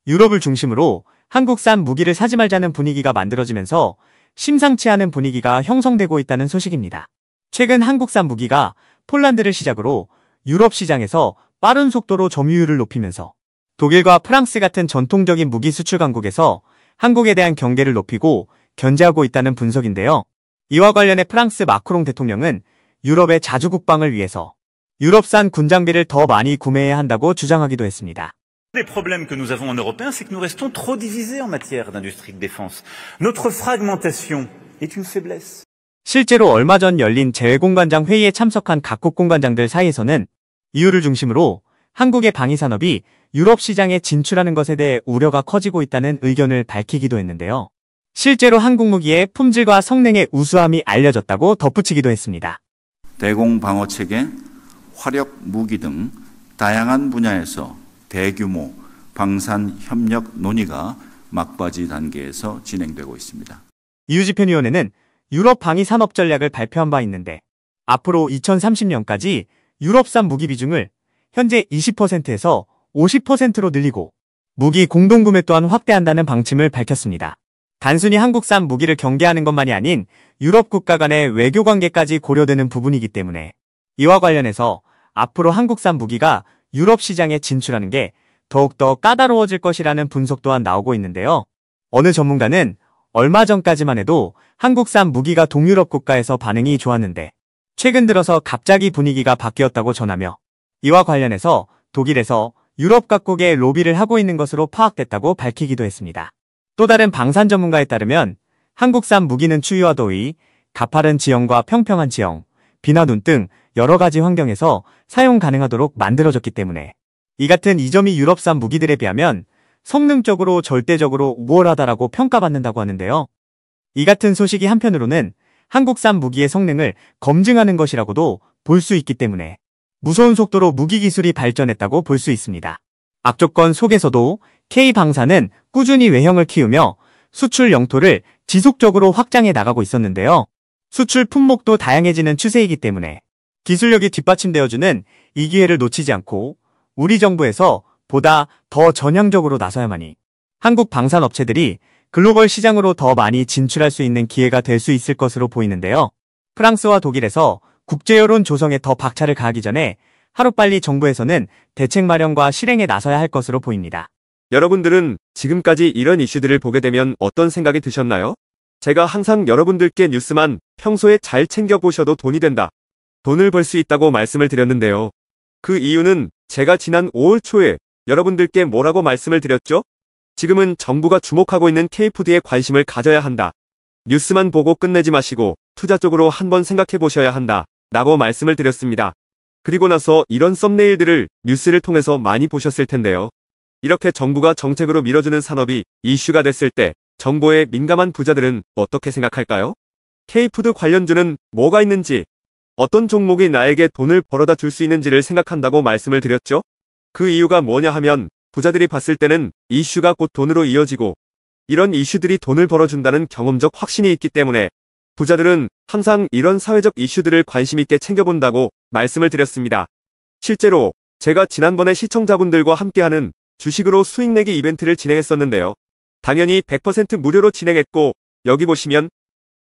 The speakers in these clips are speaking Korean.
유럽을 중심으로 한국산 무기를 사지 말자는 분위기가 만들어지면서 심상치 않은 분위기가 형성되고 있다는 소식입니다. 최근 한국산 무기가 폴란드를 시작으로 유럽 시장에서 빠른 속도로 점유율을 높이면서 독일과 프랑스 같은 전통적인 무기 수출 강국에서 한국에 대한 경계를 높이고 견제하고 있다는 분석인데요. 이와 관련해 프랑스 마크롱 대통령은 유럽의 자주 국방을 위해서 유럽산 군장비를 더 많이 구매해야 한다고 주장하기도 했습니다. Les problèmes que nous avons en Européens, c'est que nous restons trop divisés en matière d'industrie de défense. Notre fragmentation est une faiblesse. 실제로 얼마 전 열린 재외공관장 회의에 참석한 각국 공관장들 사이에서는 이유를 중심으로 한국의 방위산업이 유럽 시장에 진출하는 것에 대해 우려가 커지고 있다는 의견을 밝히기도 했는데요. 실제로 한국 무기의 품질과 성능의 우수함이 알려졌다고 덧붙이기도 했습니다. 대공방어체계, 화력 무기 등 다양한 분야에서 대규모 방산 협력 논의가 막바지 단계에서 진행되고 있습니다. 이유지편 위원회는 유럽 방위 산업 전략을 발표한 바 있는데 앞으로 2030년까지 유럽산 무기 비중을 현재 20%에서 50%로 늘리고 무기 공동구매 또한 확대한다는 방침을 밝혔습니다. 단순히 한국산 무기를 경계하는 것만이 아닌 유럽 국가 간의 외교 관계까지 고려되는 부분이기 때문에 이와 관련해서 앞으로 한국산 무기가 유럽 시장에 진출하는 게 더욱더 까다로워질 것이라는 분석 또한 나오고 있는데요. 어느 전문가는 얼마 전까지만 해도 한국산 무기가 동유럽 국가에서 반응이 좋았는데 최근 들어서 갑자기 분위기가 바뀌었다고 전하며 이와 관련해서 독일에서 유럽 각국에 로비를 하고 있는 것으로 파악됐다고 밝히기도 했습니다. 또 다른 방산 전문가에 따르면 한국산 무기는 추위와 더위, 가파른 지형과 평평한 지형, 비나 눈 등 여러 가지 환경에서 사용 가능하도록 만들어졌기 때문에 이 같은 이점이 유럽산 무기들에 비하면 성능적으로 절대적으로 우월하다라고 평가받는다고 하는데요. 이 같은 소식이 한편으로는 한국산 무기의 성능을 검증하는 것이라고도 볼 수 있기 때문에 무서운 속도로 무기 기술이 발전했다고 볼 수 있습니다. 악조건 속에서도 K방산은 꾸준히 외형을 키우며 수출 영토를 지속적으로 확장해 나가고 있었는데요. 수출 품목도 다양해지는 추세이기 때문에 기술력이 뒷받침되어주는 이 기회를 놓치지 않고 우리 정부에서 보다 더 전향적으로 나서야만이 한국 방산업체들이 글로벌 시장으로 더 많이 진출할 수 있는 기회가 될 수 있을 것으로 보이는데요. 프랑스와 독일에서 국제여론 조성에 더 박차를 가하기 전에 하루빨리 정부에서는 대책 마련과 실행에 나서야 할 것으로 보입니다. 여러분들은 지금까지 이런 이슈들을 보게 되면 어떤 생각이 드셨나요? 제가 항상 여러분들께 뉴스만 평소에 잘 챙겨보셔도 돈이 된다, 돈을 벌 수 있다고 말씀을 드렸는데요. 그 이유는 제가 지난 5월 초에 여러분들께 뭐라고 말씀을 드렸죠? 지금은 정부가 주목하고 있는 K푸드에 관심을 가져야 한다. 뉴스만 보고 끝내지 마시고 투자 쪽으로 한번 생각해 보셔야 한다 라고 말씀을 드렸습니다. 그리고 나서 이런 썸네일들을 뉴스를 통해서 많이 보셨을 텐데요. 이렇게 정부가 정책으로 밀어주는 산업이 이슈가 됐을 때 정보에 민감한 부자들은 어떻게 생각할까요? K푸드 관련주는 뭐가 있는지, 어떤 종목이 나에게 돈을 벌어다 줄 수 있는지를 생각한다고 말씀을 드렸죠? 그 이유가 뭐냐 하면 부자들이 봤을 때는 이슈가 곧 돈으로 이어지고 이런 이슈들이 돈을 벌어준다는 경험적 확신이 있기 때문에 부자들은 항상 이런 사회적 이슈들을 관심 있게 챙겨본다고 말씀을 드렸습니다. 실제로 제가 지난번에 시청자분들과 함께하는 주식으로 수익 내기 이벤트를 진행했었는데요. 당연히 100% 무료로 진행했고 여기 보시면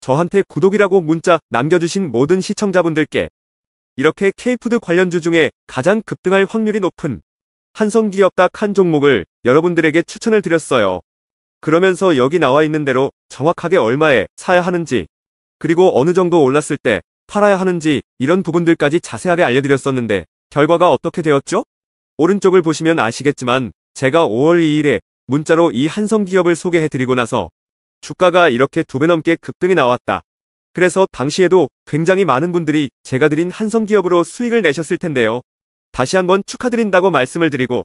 저한테 구독이라고 문자 남겨주신 모든 시청자분들께 이렇게 K푸드 관련주 중에 가장 급등할 확률이 높은 한성기업 딱 한 종목을 여러분들에게 추천을 드렸어요. 그러면서 여기 나와 있는 대로 정확하게 얼마에 사야 하는지, 그리고 어느 정도 올랐을 때 팔아야 하는지 이런 부분들까지 자세하게 알려드렸었는데 결과가 어떻게 되었죠? 오른쪽을 보시면 아시겠지만 제가 5월 2일에 문자로 이 한성기업을 소개해드리고 나서 주가가 이렇게 2배 넘게 급등이 나왔다. 그래서 당시에도 굉장히 많은 분들이 제가 드린 한성기업으로 수익을 내셨을 텐데요. 다시 한번 축하드린다고 말씀을 드리고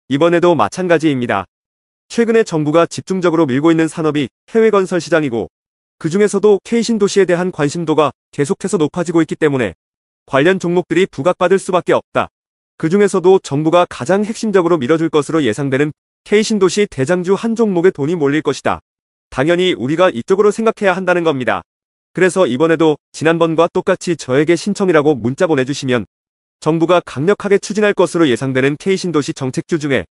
이번에도 마찬가지입니다. 최근에 정부가 집중적으로 밀고 있는 산업이 해외 건설 시장이고 그 중에서도 K신도시에 대한 관심도가 계속해서 높아지고 있기 때문에 관련 종목들이 부각받을 수밖에 없다. 그 중에서도 정부가 가장 핵심적으로 밀어줄 것으로 예상되는 K신도시 대장주 한 종목에 돈이 몰릴 것이다. 당연히 우리가 이쪽으로 생각해야 한다는 겁니다. 그래서 이번에도 지난번과 똑같이 저에게 신청이라고 문자 보내주시면 정부가 강력하게 추진할 것으로 예상되는 K신도시 정책주 중에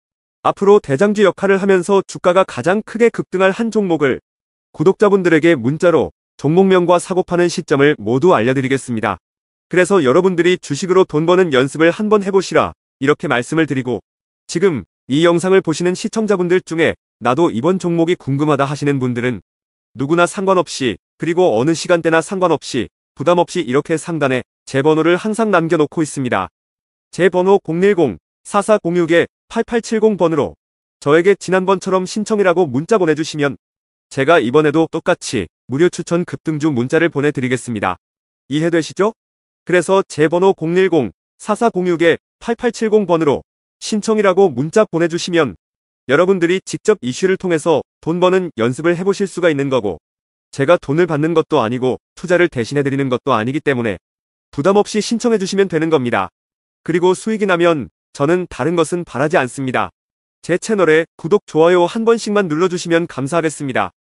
앞으로 대장주 역할을 하면서 주가가 가장 크게 급등할 한 종목을 구독자분들에게 문자로 종목명과 사고파는 시점을 모두 알려드리겠습니다. 그래서 여러분들이 주식으로 돈 버는 연습을 한번 해보시라 이렇게 말씀을 드리고, 지금 이 영상을 보시는 시청자분들 중에 나도 이번 종목이 궁금하다 하시는 분들은 누구나 상관없이, 그리고 어느 시간대나 상관없이 부담없이 이렇게 상단에 제 번호를 항상 남겨놓고 있습니다. 제 번호 010-4406-8870번으로 저에게 지난번처럼 신청이라고 문자 보내주시면 제가 이번에도 똑같이 무료 추천 급등주 문자를 보내드리겠습니다. 이해되시죠? 그래서 제 번호 010-4406-8870번으로 신청이라고 문자 보내주시면 여러분들이 직접 이슈를 통해서 돈 버는 연습을 해보실 수가 있는 거고, 제가 돈을 받는 것도 아니고 투자를 대신해드리는 것도 아니기 때문에 부담없이 신청해주시면 되는 겁니다. 그리고 수익이 나면 저는 다른 것은 바라지 않습니다. 제 채널에 구독, 좋아요 한 번씩만 눌러주시면 감사하겠습니다.